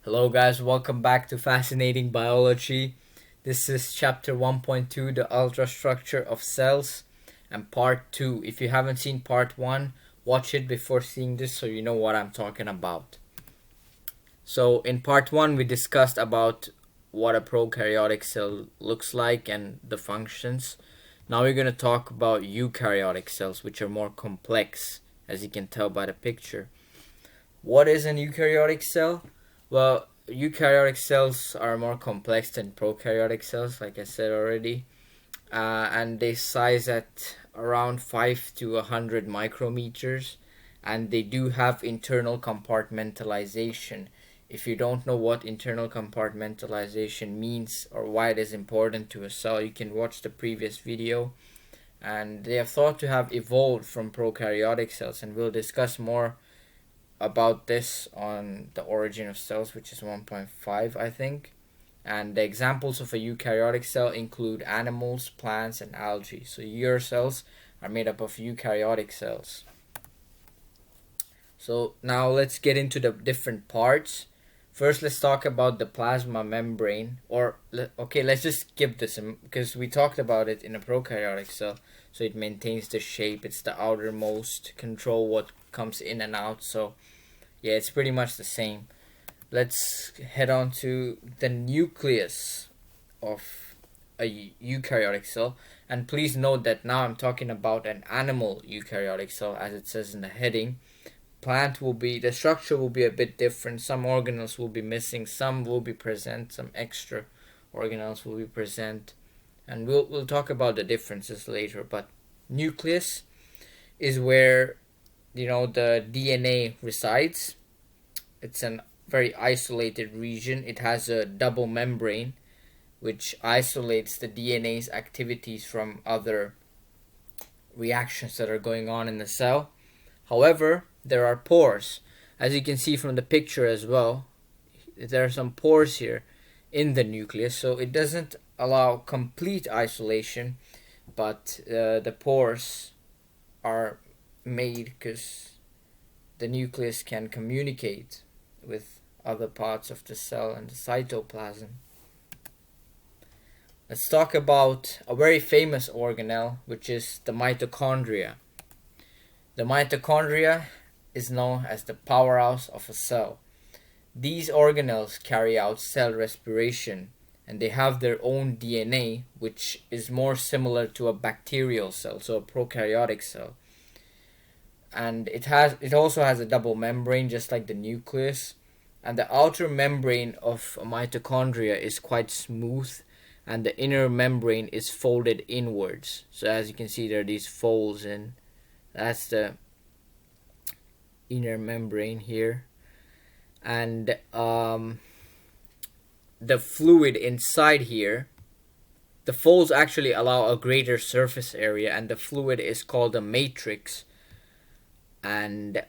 Hello, guys, welcome back to Fascinating Biology. This is chapter 1.2, the ultrastructure of cells, and part 2. If you haven't seen part 1, watch it before seeing this so you know what I'm talking about. So, in part 1, we discussed about what a prokaryotic cell looks like and the functions. Now, we're going to talk about eukaryotic cells, which are more complex, as you can tell by the picture. What is an eukaryotic cell? Well, eukaryotic cells are more complex than prokaryotic cells, like I said already, and they size at around 5 to 100 micrometers, and they do have internal compartmentalization. If you don't know what internal compartmentalization means or why it is important to a cell, you can watch the previous video. And they are thought to have evolved from prokaryotic cells, and we'll discuss more about this on the origin of cells, which is 1.5, I think. And the examples of a eukaryotic cell include animals, plants, and algae. So your cells are made up of eukaryotic cells. So now let's get into the different parts. First, let's talk about the plasma membrane. Okay, let's just skip this because we talked about it in a prokaryotic cell. So it maintains the shape. It's the outermost, control what comes in and out. So yeah, it's pretty much the same. Let's head on to the nucleus of a eukaryotic cell. And please note that now I'm talking about an animal eukaryotic cell, as it says in the heading. The structure will be a bit different. Some organelles will be missing, some will be present, some extra organelles will be present. And we'll talk about the differences later. But nucleus is where the DNA resides. It's a very isolated region. It has a double membrane which isolates the DNA's activities from other reactions that are going on in the cell. However, there are pores. As you can see from the picture as well, there are some pores here in the nucleus, so it doesn't allow complete isolation, but the pores are made because the nucleus can communicate with other parts of the cell and the cytoplasm. Let's talk about a very famous organelle, which is the mitochondria. The mitochondria is known as the powerhouse of a cell. These organelles carry out cell respiration, and they have their own DNA, which is more similar to a bacterial cell, so a prokaryotic cell. And it also has a double membrane, just like the nucleus. And the outer membrane of a mitochondria is quite smooth, and the inner membrane is folded inwards. So as you can see, there are these folds, and that's the inner membrane here. And the fluid inside here, the folds actually allow a greater surface area, and the fluid is called a matrix. And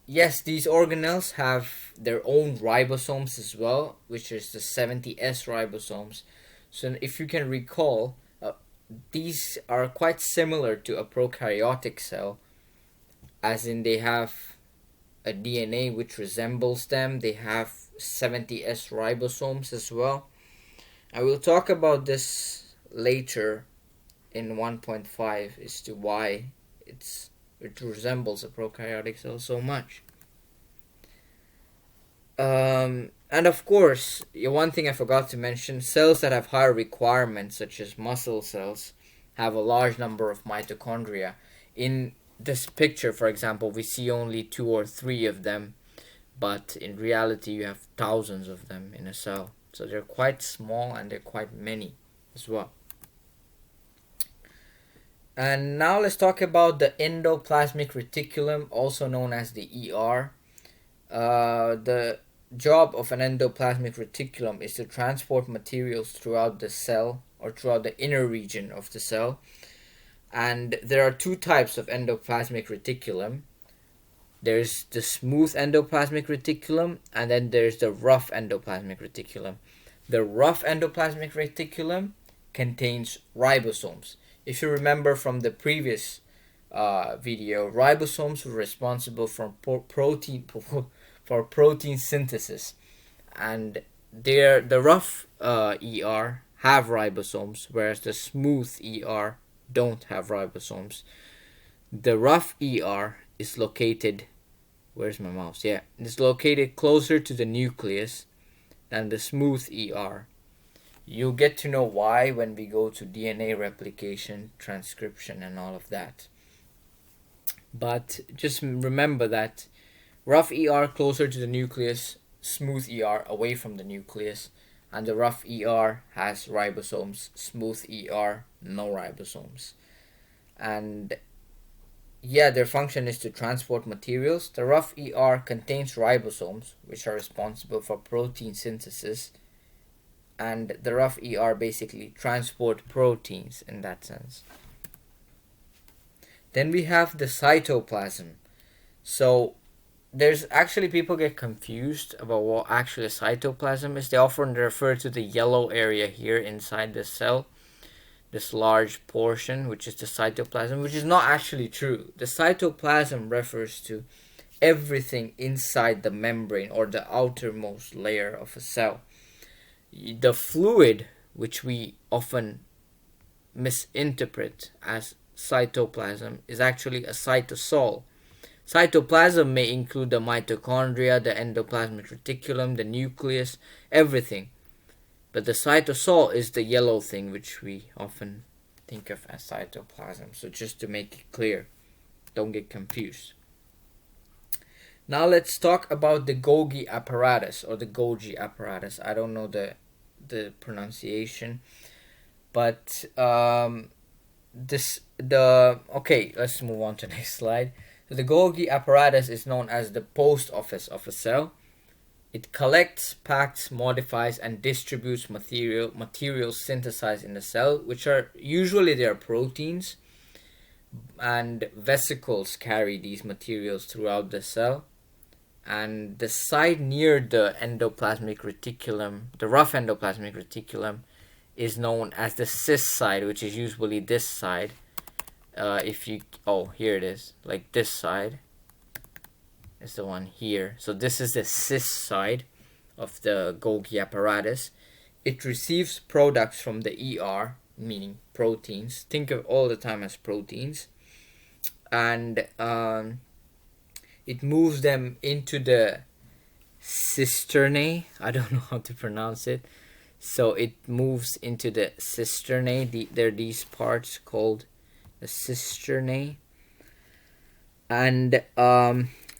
yes, these organelles have their own ribosomes as well, which is the 70S ribosomes. So if you can recall, these are quite similar to a prokaryotic cell, as in they have a DNA which resembles them. They have 70S ribosomes as well. I will talk about this later in 1.5 as to why it resembles a prokaryotic cell so much. And of course, one thing I forgot to mention, cells that have higher requirements, such as muscle cells, have a large number of mitochondria. In this picture, for example, we see only 2 or 3 of them, but in reality you have thousands of them in a cell. So they're quite small and they're quite many as well. And now let's talk about the endoplasmic reticulum, also known as the ER. The job of an endoplasmic reticulum is to transport materials throughout the cell or throughout the inner region of the cell. And there are 2 types of endoplasmic reticulum. There's the smooth endoplasmic reticulum, and then there's the rough endoplasmic reticulum. The rough endoplasmic reticulum contains ribosomes. If you remember from the previous video, ribosomes were responsible for for protein synthesis, and the rough ER have ribosomes, whereas the smooth ER don't have ribosomes. The rough ER is located, where's my mouse? Yeah, it's located closer to the nucleus than the smooth ER. You'll get to know why when we go to DNA replication, transcription, and all of that. But just remember that rough ER closer to the nucleus, smooth ER away from the nucleus, and the rough ER has ribosomes, smooth ER no ribosomes. And yeah, their function is to transport materials. The rough ER contains ribosomes, which are responsible for protein synthesis, and the rough ER basically transport proteins in that sense. Then we have the cytoplasm. So there's actually, people get confused about what actually cytoplasm is. They often refer to the yellow area here inside the cell, this large portion, which is the cytoplasm, which is not actually true. The cytoplasm refers to everything inside the membrane or the outermost layer of a cell. The fluid, which we often misinterpret as cytoplasm, is actually a cytosol. Cytoplasm may include the mitochondria, the endoplasmic reticulum, the nucleus, everything. But the cytosol is the yellow thing, which we often think of as cytoplasm. So just to make it clear, don't get confused. Now let's talk about the Golgi apparatus, or the Golgi apparatus. I don't know the pronunciation, but okay, let's move on to the next slide. So the Golgi apparatus is known as the post office of a cell. It collects, packs, modifies, and distributes materials synthesized in the cell, which are usually their proteins, and vesicles carry these materials throughout the cell. And the side near the endoplasmic reticulum, the rough endoplasmic reticulum, is known as the cis side, which is usually this side. Here it is, like this side is the one here. So this is the cis side of the Golgi apparatus. It receives products from the ER, meaning proteins. Think of all the time as proteins. And it moves them into the cisternae. I don't know how to pronounce it. So it moves into the cisternae. There are these parts called the cisternae. And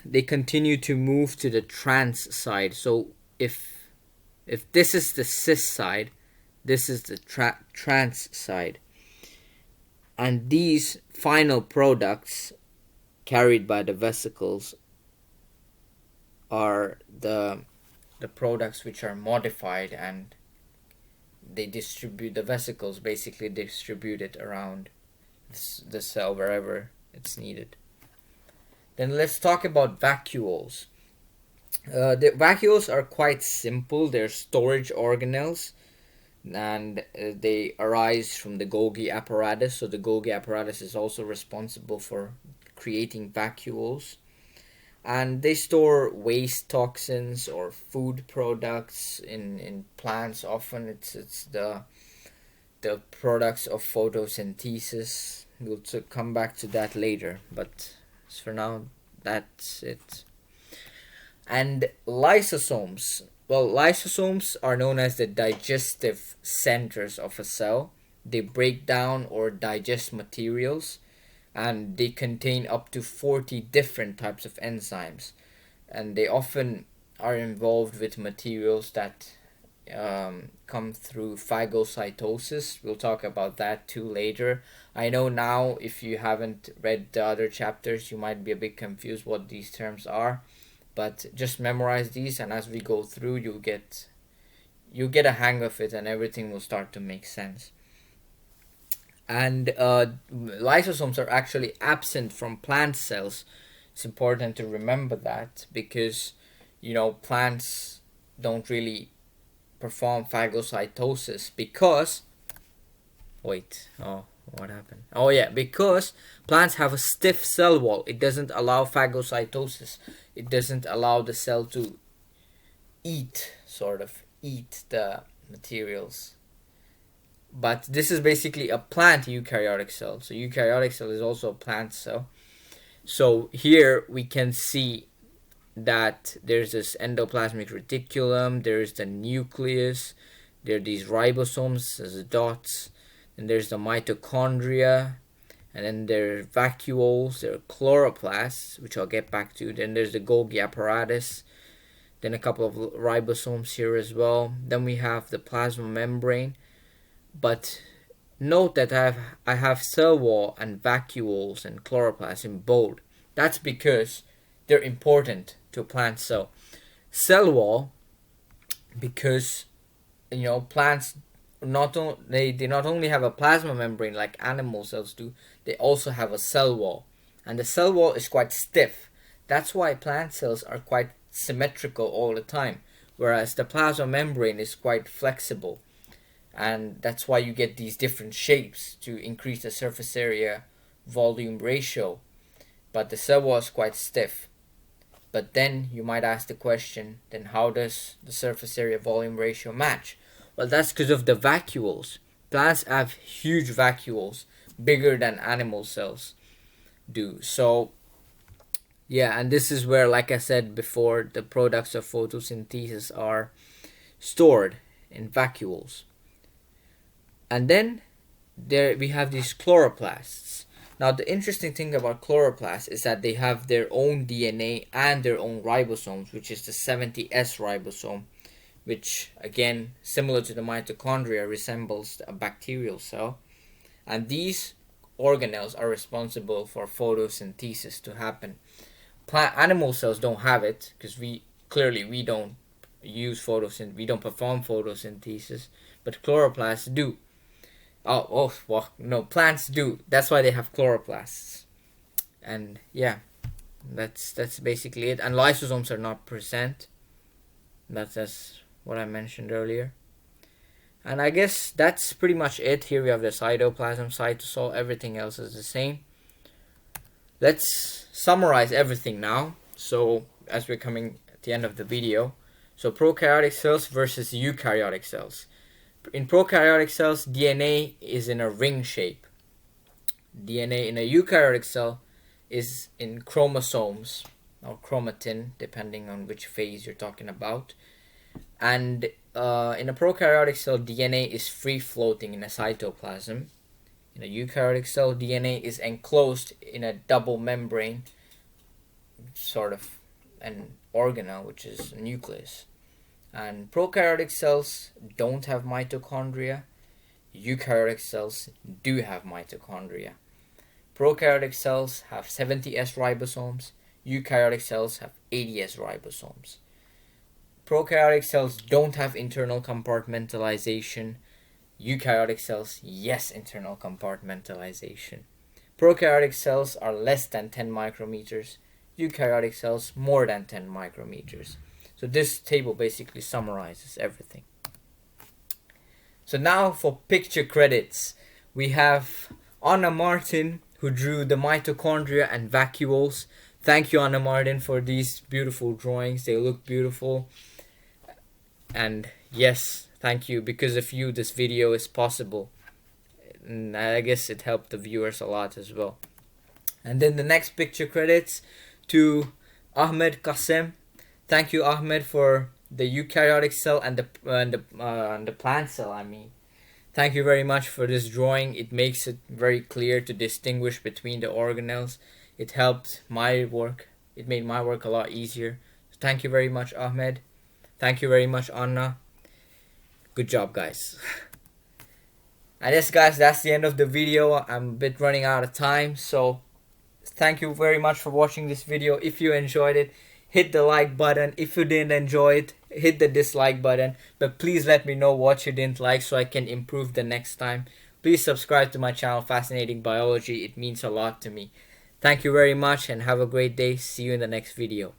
they continue to move to the trans side. So if this is the cis side, this is the trans side. And these final products carried by the vesicles are the products which are modified, and they distribute, the vesicles basically distribute it around the cell wherever it's needed. Then let's talk about vacuoles. The vacuoles are quite simple. They're storage organelles, and they arise from the Golgi apparatus. So the Golgi apparatus is also responsible for creating vacuoles, and they store waste toxins or food products in plants. Often it's the products of photosynthesis. We'll come back to that later, but for now that's it. And lysosomes. Well, lysosomes are known as the digestive centers of a cell. They break down or digest materials, and they contain up to 40 different types of enzymes. And they often are involved with materials that come through phagocytosis. We'll talk about that too later. I know now, if you haven't read the other chapters, you might be a bit confused what these terms are. But just memorize these, and as we go through, you'll get a hang of it, and everything will start to make sense. And lysosomes are actually absent from plant cells. It's important to remember that, because plants don't really perform phagocytosis because because plants have a stiff cell wall. It doesn't allow phagocytosis. it doesn't allow the cell to eat the materials. But this is basically a plant eukaryotic cell. So eukaryotic cell is also a plant cell. So here we can see that there's this endoplasmic reticulum, there's the nucleus, there are these ribosomes as dots, and there's the mitochondria, and then there are vacuoles, there are chloroplasts, which I'll get back to, then there's the Golgi apparatus, then a couple of ribosomes here as well. Then we have the plasma membrane, but note that I have cell wall and vacuoles and chloroplasts in bold. That's because they're important to a plant cell. Cell wall, because plants they not only have a plasma membrane like animal cells do, they also have a cell wall, and the cell wall is quite stiff. That's why plant cells are quite symmetrical all the time, whereas the plasma membrane is quite flexible, and that's why you get these different shapes to increase the surface area volume ratio. But the cell wall is quite stiff. But then you might ask the question, then how does the surface area volume ratio match? Well, that's because of the vacuoles. Plants have huge vacuoles, bigger than animal cells do. So yeah, and this is where, like I said before, the products of photosynthesis are stored in vacuoles. And then there we have these chloroplasts. Now the interesting thing about chloroplasts is that they have their own DNA and their own ribosomes, which is the 70S ribosome, which again, similar to the mitochondria, resembles a bacterial cell. And these organelles are responsible for photosynthesis to happen. Animal cells don't have it because we don't use we don't perform photosynthesis, but chloroplasts do. Plants do. That's why they have chloroplasts. And yeah, that's basically it. And lysosomes are not present. That's what I mentioned earlier. And I guess that's pretty much it. Here we have the cytoplasm, cytosol, everything else is the same. Let's summarize everything now. So as we're coming at the end of the video. So prokaryotic cells versus eukaryotic cells. In prokaryotic cells, DNA is in a ring shape. DNA in a eukaryotic cell is in chromosomes or chromatin, depending on which phase you're talking about. And in a prokaryotic cell, DNA is free floating in a cytoplasm. In a eukaryotic cell, DNA is enclosed in a double membrane, sort of an organelle, which is a nucleus. And prokaryotic cells don't have mitochondria. Eukaryotic cells do have mitochondria. Prokaryotic cells have 70S ribosomes. Eukaryotic cells have 80S ribosomes. Prokaryotic cells don't have internal compartmentalization. Eukaryotic cells, yes, internal compartmentalization. Prokaryotic cells are less than 10 micrometers. Eukaryotic cells more than 10 micrometers. So this table basically summarizes everything. So now for picture credits, we have Anna Martin, who drew the mitochondria and vacuoles. Thank you, Anna Martin, for these beautiful drawings. They look beautiful. And yes, thank you. Because of you, this video is possible. And I guess it helped the viewers a lot as well. And then the next picture credits to Ahmed Qasem. Thank you, Ahmed, for the eukaryotic cell and the plant cell. Thank you very much for this drawing. It makes it very clear to distinguish between the organelles. It helped my work. It made my work a lot easier. So thank you very much, Ahmed. Thank you very much, Anna. Good job, guys. And yes, guys, that's the end of the video. I'm a bit running out of time, so thank you very much for watching this video. If you enjoyed it, hit the like button. If you didn't enjoy it, hit the dislike button. But please let me know what you didn't like so I can improve the next time. Please subscribe to my channel, Fascinating Biology. It means a lot to me. Thank you very much and have a great day. See you in the next video.